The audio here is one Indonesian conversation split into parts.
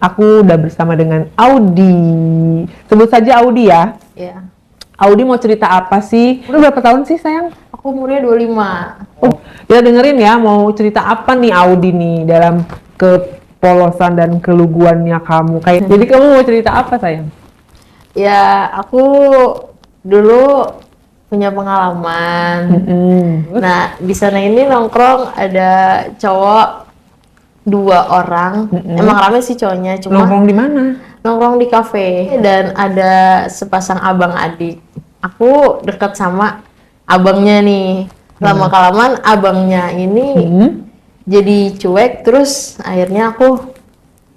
Aku udah bersama dengan Audi. Sebut saja Audi ya. Iya. Audi mau cerita apa sih? Udah berapa tahun sih sayang? Aku umurnya 25. Oh, kita dengerin ya, mau cerita apa nih Audi nih dalam kepolosan dan keluguannya kamu. Jadi kamu mau cerita apa sayang? Ya, aku dulu punya pengalaman. Nah, di sana ini nongkrong ada cowok 2 orang. Emang rame sih cowoknya, cuma Nongkrong di mana? nongkrong di kafe dan ada sepasang abang adik. Aku dekat sama abangnya nih. Lama-kelamaan abangnya ini jadi cuek, terus akhirnya aku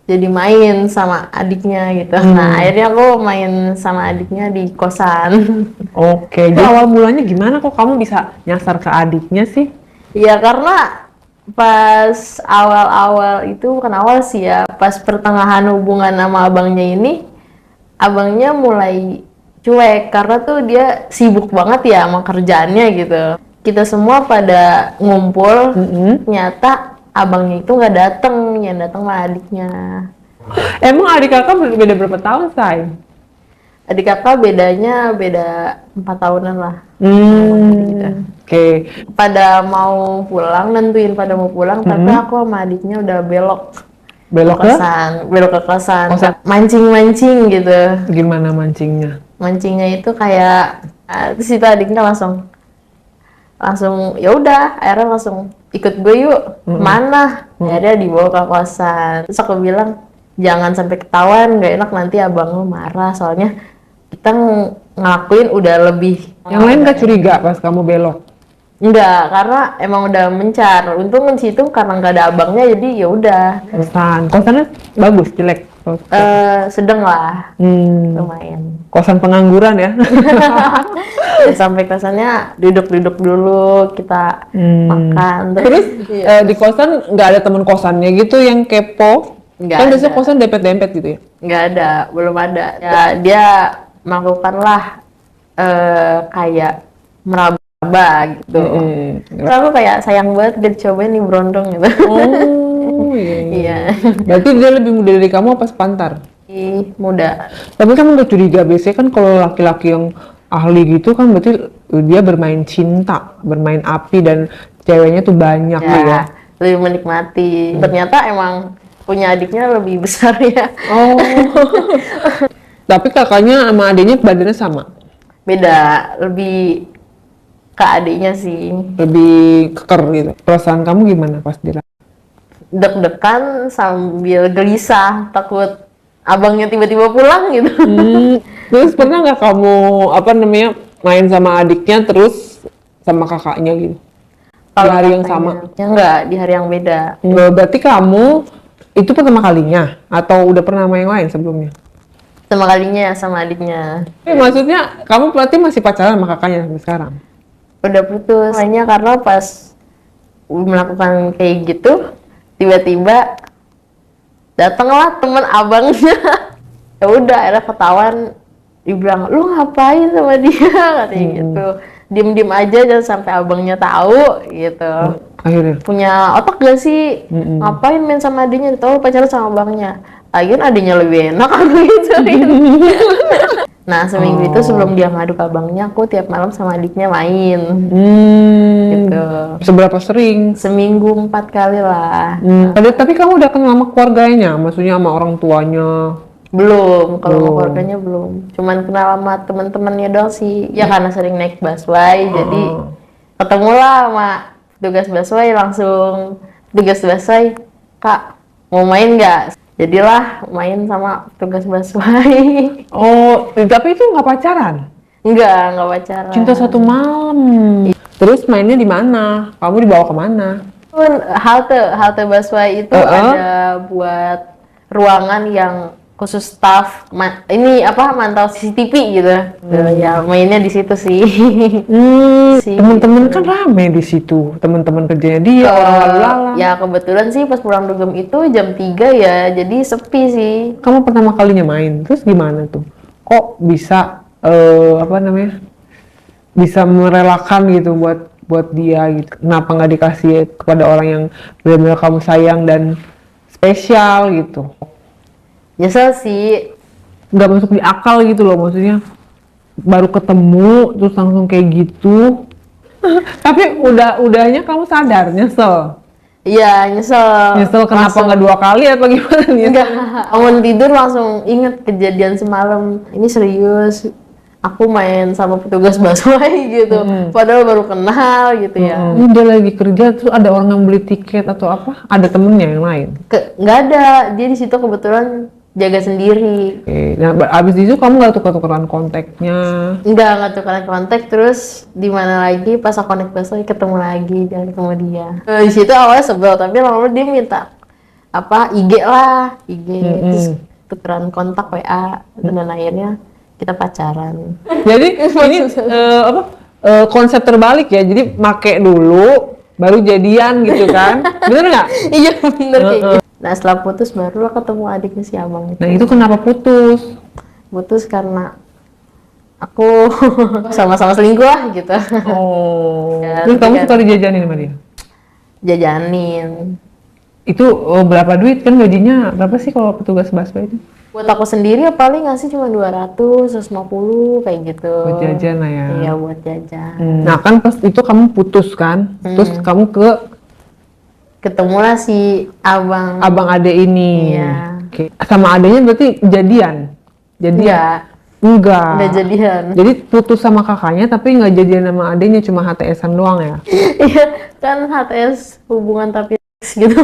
jadi main sama adiknya gitu. Nah, akhirnya aku main sama adiknya di kosan. Oke, jadi awal mulanya gimana kok kamu bisa nyasar ke adiknya sih? Ya karena pas awal-awal itu, bukan awal sih ya, pas pertengahan hubungan sama abangnya ini, abangnya mulai cuek karena tuh dia sibuk banget ya sama kerjaannya gitu. Kita semua pada ngumpul, ternyata abangnya itu nggak dateng, yang datang mah adiknya. Emang adik kakak beda berapa tahun, say? Adik kakak beda 4 tahunan lah. Gitu. Oke. Pada mau pulang, nentuin pada mau pulang, tapi aku sama adiknya udah belok Belok ke ke? kosan, belok ke kosan, Kosan. mancing-mancing gitu. Gimana mancingnya? Mancingnya itu kayak, terus itu adiknya langsung ya udah, akhirnya langsung ikut gue yuk, mana? Akhirnya dibawa ke kosan. Terus aku bilang, jangan sampai ketahuan, gak enak nanti abang lo marah, soalnya kita ngelakuin udah lebih. Yang lain gak curiga pas kamu belok? Enggak, karena emang udah mencar. Untung di situ karena nggak ada abangnya, jadi ya udah. Kosannya bagus, jelek? Sedang lah, lumayan. Kosan pengangguran ya? Sampai kosannya duduk-duduk dulu, kita makan. Terus di kosan nggak ada teman kosannya gitu yang kepo? Nggak Kan ada. biasanya kosan dempet-dempet gitu ya? Nggak ada, belum ada. Ya, dia melakukanlah kayak meraba gitu. Terus aku kayak sayang banget dia cobain nih berondong gitu. Oh iya. Iya. Berarti dia lebih muda dari kamu apa sepantar? Ih, muda. Tapi kamu nggak curiga, biasanya kan kalau laki-laki yang ahli gitu kan berarti dia bermain cinta, bermain api dan ceweknya tuh banyak ya. Lebih menikmati. Ternyata emang punya adiknya lebih besar ya. Oh. Tapi kakaknya sama adiknya badannya sama? Beda, lebih ke adiknya sih. Lebih keker gitu. Perasaan kamu gimana pas dia? Deg-degan sambil gelisah, takut abangnya tiba-tiba pulang gitu. Terus pernah nggak kamu main sama adiknya terus sama kakaknya gitu? Di hari yang sama? Ya enggak, di hari yang beda. Berarti kamu itu pertama kalinya atau udah pernah sama yang lain sebelumnya? Sama kalinya sama adiknya. Maksudnya kamu berarti masih pacaran sama kakaknya sampai sekarang? Udah putus. Makanya karena pas melakukan kayak gitu, tiba-tiba datanglah teman abangnya. Ya udah, akhirnya ketahuan, dibilang lu ngapain sama dia, katanya gitu. Diem-diem aja jangan sampai abangnya tahu gitu. Akhirnya? Punya otak gak sih? Ngapain main sama adiknya? Tahu pacaran sama abangnya. Lagian adiknya lebih enak aku gituin. Nah, seminggu itu sebelum dia ngadu ke abangnya, aku tiap malam sama adiknya main. Gitu. Seberapa sering? Seminggu 4 kali lah. Tapi kamu udah kenal sama keluarganya? Maksudnya sama orang tuanya? Belum, kalau sama keluarganya belum. Cuman kenal sama teman-temannya doang sih. Ya karena sering naik busway, jadi ketemulah sama petugas busway, langsung petugas busway, Kak, mau main nggak? Jadilah main sama petugas busway. Oh, tapi itu nggak pacaran? Nggak pacaran. Cinta satu malam. Terus mainnya di mana? Kamu dibawa kemana? Halte busway itu ada buat ruangan yang khusus staff mantau CCTV gitu. Ya mainnya di situ sih. Teman-teman kan rame di situ. Teman-teman kerjanya dia, orang lalu-lalang. Ya kebetulan sih pas pulang dugem itu jam 3 ya, jadi sepi sih. Kamu pertama kalinya main, terus gimana tuh? Kok bisa bisa merelakan gitu buat dia gitu? Kenapa nggak dikasih kepada orang yang benar-benar kamu sayang dan spesial gitu? Nyesel sih. Nggak masuk di akal gitu loh, maksudnya baru ketemu terus langsung kayak gitu. Tapi udahnya kamu sadar nyesel. Iya, nyesel. Nyesel kenapa Langsung- nggak 2 kali atau gimana nih? Enggak, bangun tidur langsung inget kejadian semalam. Ini serius, aku main sama petugas busway gitu. Padahal baru kenal gitu ya. Ini dia lagi kerja terus ada orang yang beli tiket atau apa? Ada temennya yang lain. Nggak ada, dia di situ kebetulan jaga sendiri. Oke, nah abis itu kamu nggak tukar-tukaran kontaknya? Nggak tukeran kontak. Terus di mana lagi pas aku naik busway ketemu lagi dan ketemu dia. Di situ awalnya sebel, tapi lama-lama dia minta apa IG lah, IG. Terus tukeran kontak WA dan akhirnya kita pacaran. Jadi ini konsep terbalik ya. Jadi make dulu baru jadian gitu kan? Bener nggak? Iya bener kayak gitu. Nah setelah putus barulah ketemu adiknya si abang itu. Nah itu kenapa putus? Putus karena aku sama-sama selingkuh lah gitu. Oh, Ya, terus tapi kamu kan- suka dijajanin sama dia? Jajanin. Itu berapa duit kan gajinya? Berapa sih kalau petugas busway itu? Buat aku sendiri ya paling ngasih cuma 200, 150 kayak gitu. Buat jajan lah ya. Iya buat jajan. Nah kan pas itu kamu putus kan? Terus kamu ke Ketemulah si abang. abang ade ini. Iya. Oke. Sama adenya berarti jadian? Jadian? Iya, Enggak. udah jadian. Jadi putus sama kakaknya tapi nggak jadian sama adenya, cuma HTS-an doang ya? Iya, kan HTS hubungan tapi gitu.